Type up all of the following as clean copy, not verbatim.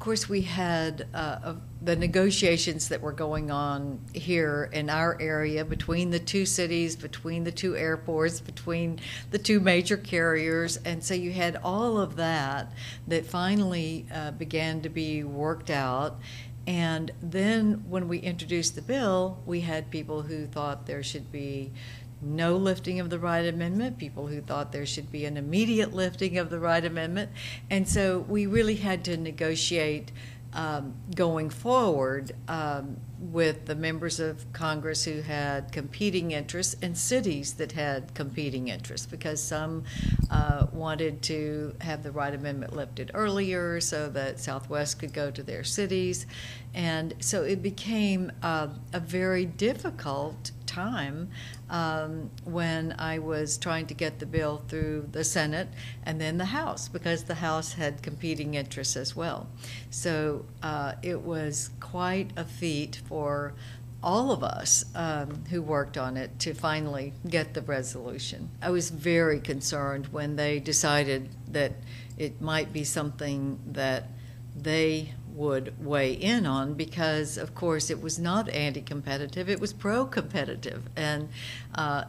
course, we had the negotiations that were going on here in our area between the two cities, between the two airports, between the two major carriers. And so you had all of that finally began to be worked out. And then when we introduced the bill, we had people who thought there should be no lifting of the Wright Amendment, people who thought there should be an immediate lifting of the Wright Amendment. And so we really had to negotiate going forward with the members of Congress who had competing interests and cities that had competing interests, because some wanted to have the Wright Amendment lifted earlier so that Southwest could go to their cities. And so it became a very difficult time when I was trying to get the bill through the Senate and then the House, because the House had competing interests as well. So it was quite a feat for all of us who worked on it to finally get the resolution. I was very concerned when they decided that it might be something that they would weigh in on, because of course it was not anti-competitive, it was pro-competitive, and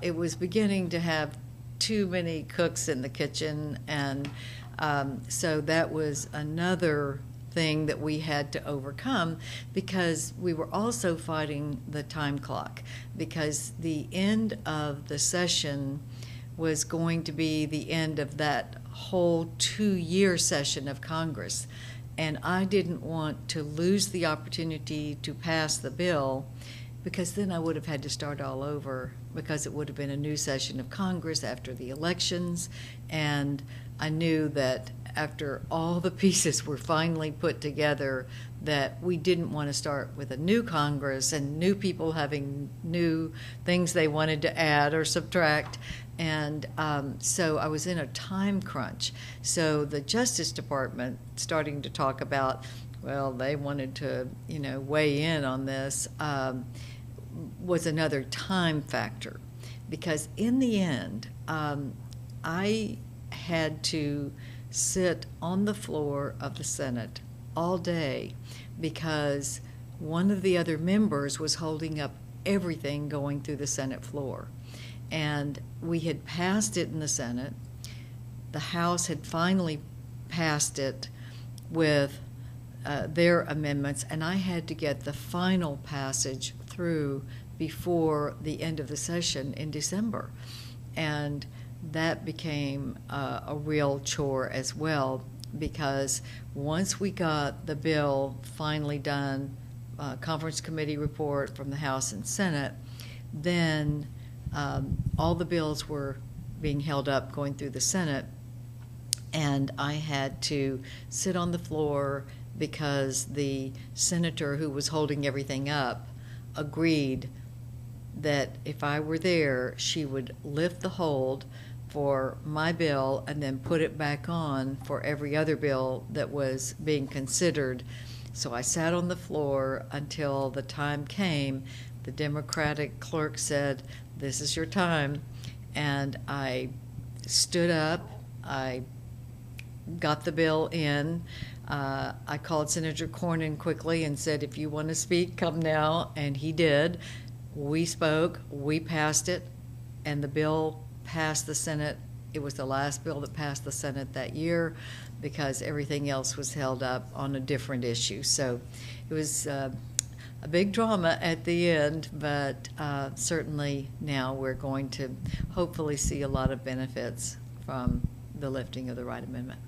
it was beginning to have too many cooks in the kitchen. And so that was another thing that we had to overcome, because we were also fighting the time clock, because the end of the session was going to be the end of that whole 2-year session of Congress. And I didn't want to lose the opportunity to pass the bill, because then I would have had to start all over, because it would have been a new session of Congress after the elections. And I knew that after all the pieces were finally put together, that we didn't want to start with a new Congress and new people having new things they wanted to add or subtract. And so I was in a time crunch. So the Justice Department starting to talk about, well, they wanted to, weigh in on this, was another time factor. Because in the end, I had to sit on the floor of the Senate all day, because one of the other members was holding up everything going through the Senate floor. And we had passed it in the Senate. The House had finally passed it with their amendments, and I had to get the final passage through before the end of the session in December. And that became a real chore as well, because once we got the bill finally done, conference committee report from the House and Senate, then all the bills were being held up going through the Senate, and I had to sit on the floor because the senator who was holding everything up agreed that if I were there, she would lift the hold for my bill and then put it back on for every other bill that was being considered. So I sat on the floor until the time came. The Democratic clerk said, "This is your time." And I stood up. I got the bill in. I called Senator Cornyn quickly and said, "If you want to speak, come now." And he did. We spoke. We passed it. And the bill passed the Senate. It was the last bill that passed the Senate that year, because everything else was held up on a different issue. So it was a big drama at the end, but certainly now we're going to hopefully see a lot of benefits from the lifting of the Wright Amendment.